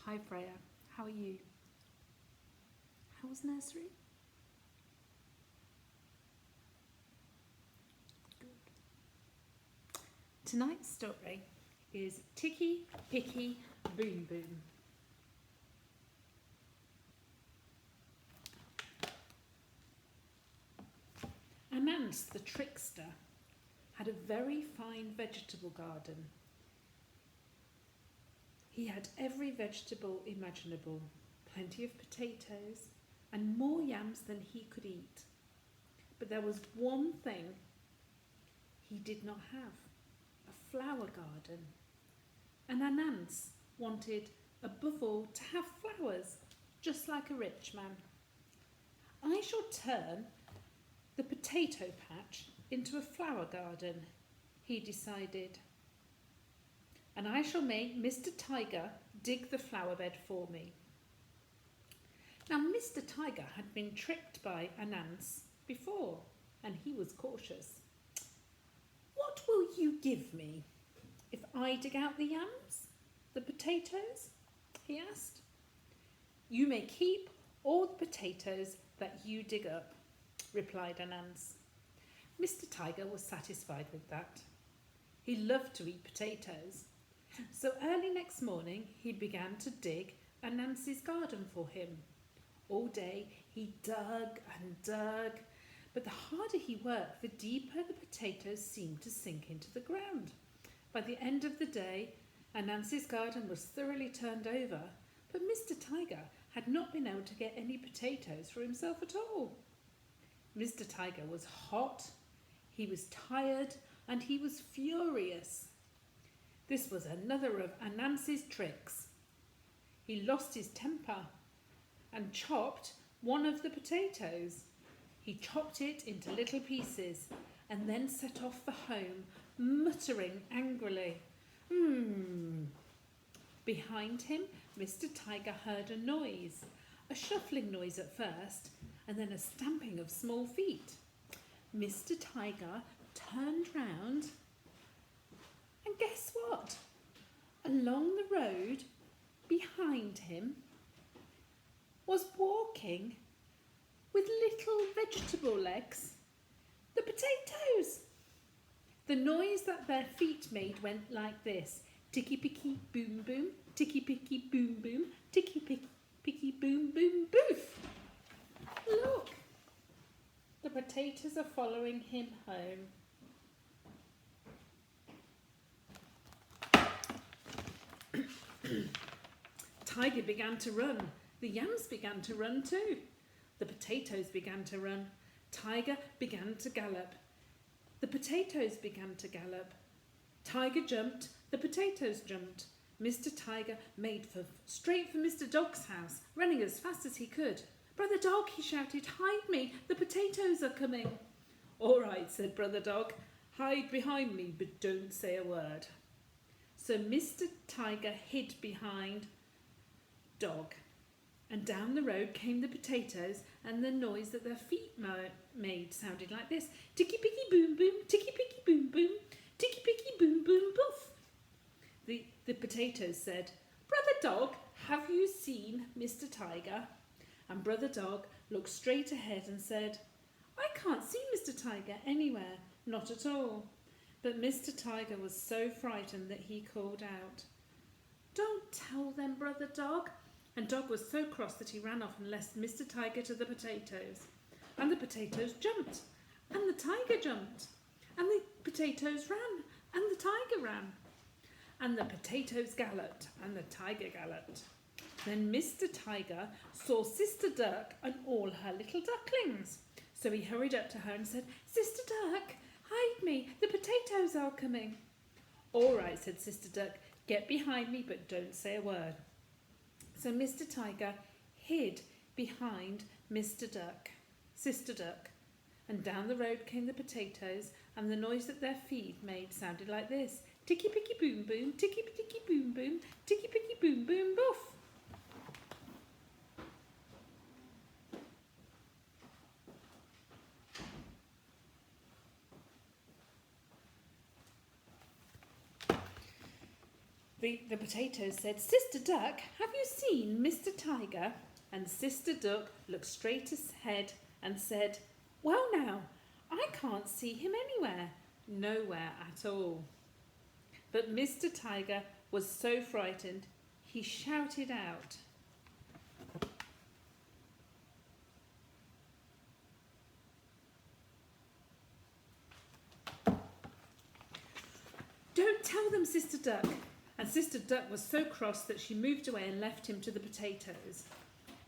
Hi Freya, how are you? How was nursery? Good. Tonight's story is Ticky, Picky, Boom Boom. Anansi the trickster had a very fine vegetable garden. He had every vegetable imaginable, plenty of potatoes, and more yams than he could eat. But there was one thing he did not have, a flower garden. And Anansi wanted, above all, to have flowers, just like a rich man. I shall turn the potato patch into a flower garden, he decided. And I shall make Mr. Tiger dig the flower bed for me. Now, Mr. Tiger had been tricked by Anansi before, and he was cautious. What will you give me if I dig out the yams, the potatoes? He asked. You may keep all the potatoes that you dig up, replied Anansi. Mr. Tiger was satisfied with that. He loved to eat potatoes. So early next morning he began to dig Anansi's garden for him. All day he dug and dug, but the harder he worked, the deeper the potatoes seemed to sink into the ground. By the end of the day, Anansi's garden was thoroughly turned over, but Mr. Tiger had not been able to get any potatoes for himself at all. Mr. Tiger was hot, he was tired, and he was furious. This was another of Anansi's tricks. He lost his temper and chopped one of the potatoes. He chopped it into little pieces and then set off for home, muttering angrily. Behind him, Mr. Tiger heard a noise, a shuffling noise at first, and then a stamping of small feet. Mr. Tiger turned round, and guess what? Along the road behind him was walking, with little vegetable legs, the potatoes. The noise that their feet made went like this: ticky picky boom boom, ticky picky boom boom, ticky picky boom boom boof. Look, the potatoes are following him home. Tiger began to run. The yams began to run too. The potatoes began to run. Tiger began to gallop. The potatoes began to gallop. Tiger jumped. The potatoes jumped. Mr. Tiger made straight for Mr. Dog's house, running as fast as he could. Brother Dog, he shouted, hide me, the potatoes are coming. All right, said Brother Dog, hide behind me, but don't say a word. So Mr. Tiger hid behind Dog, and down the road came the potatoes, and the noise that their feet made sounded like this: ticky picky boom boom, ticky picky boom boom, ticky picky boom boom poof. The potatoes said, Brother Dog, have you seen Mr. Tiger? And Brother Dog looked straight ahead and said, I can't see Mr. Tiger anywhere, not at all. But Mr. Tiger was so frightened that he called out, Don't tell them, Brother Dog. And Dog was so cross that he ran off and left Mr. Tiger to the potatoes. And the potatoes jumped, and the tiger jumped, and the potatoes ran, and the tiger ran. And the potatoes galloped, and the tiger galloped. Then Mr. Tiger saw Sister Duck and all her little ducklings. So he hurried up to her and said, Sister Duck, hide me, the potatoes are coming. All right, said Sister Duck, get behind me, but don't say a word. So Mr. Tiger hid behind Sister Duck, and down the road came the potatoes, and the noise that their feet made sounded like this: ticky picky boom boom, ticky picky boom boom, ticky picky boom boom boof. The potato said, Sister Duck, have you seen Mr. Tiger? And Sister Duck looked straight ahead and said, well now, I can't see him anywhere. Nowhere at all. But Mr. Tiger was so frightened, he shouted out, don't tell them, Sister Duck. And Sister Duck was so cross that she moved away and left him to the potatoes.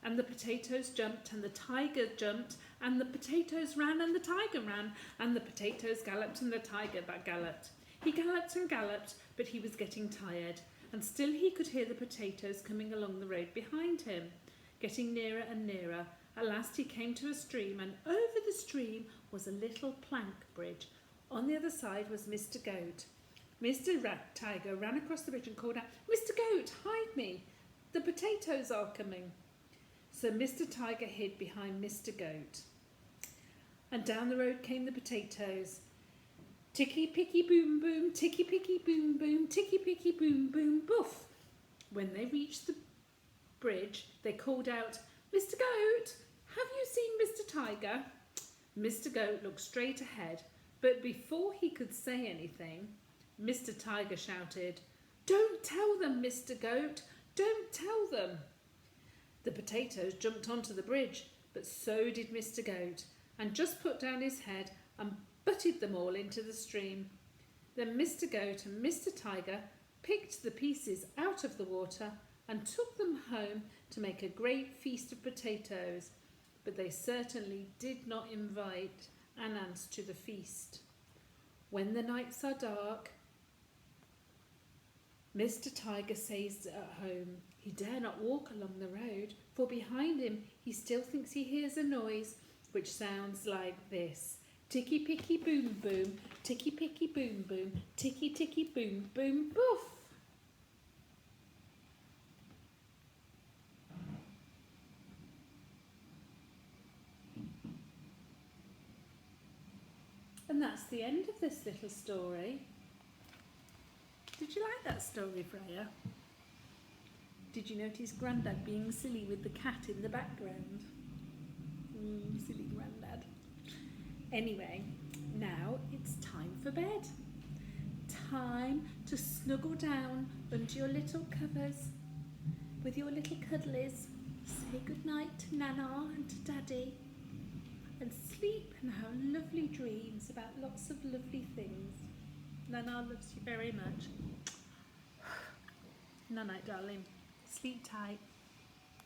And the potatoes jumped, and the tiger jumped, and the potatoes ran, and the tiger ran, and the potatoes galloped, and the tiger galloped. He galloped and galloped, but he was getting tired, and still he could hear the potatoes coming along the road behind him, getting nearer and nearer. At last he came to a stream, and over the stream was a little plank bridge. On the other side was Mr. Goat. Mr. Tiger ran across the bridge and called out, Mr. Goat, hide me! The potatoes are coming. So Mr. Tiger hid behind Mr. Goat. And down the road came the potatoes. Ticky picky boom boom, ticky picky boom boom, ticky picky boom boom, boof. When they reached the bridge, they called out, Mr. Goat, have you seen Mr. Tiger? Mr. Goat looked straight ahead, but before he could say anything, Mr. Tiger shouted, don't tell them, Mr. Goat, don't tell them. The potatoes jumped onto the bridge, but so did Mr. Goat, and just put down his head and butted them all into the stream. Then Mr. Goat and Mr. Tiger picked the pieces out of the water and took them home to make a great feast of potatoes, but they certainly did not invite an ant to the feast. When the nights are dark, Mr. Tiger stays at home. He dare not walk along the road, for behind him he still thinks he hears a noise which sounds like this. Ticky picky boom boom, ticky picky boom boom, ticky ticky boom boom boof. And that's the end of this little story. Did you like that story, Freya? Did you notice Grandad being silly with the cat in the background? Silly Grandad. Anyway, now it's time for bed. Time to snuggle down under your little covers with your little cuddlies. Say goodnight to Nana and to Daddy. And sleep and have lovely dreams about lots of lovely things. Nana loves you very much. Night night, darling. Sleep tight.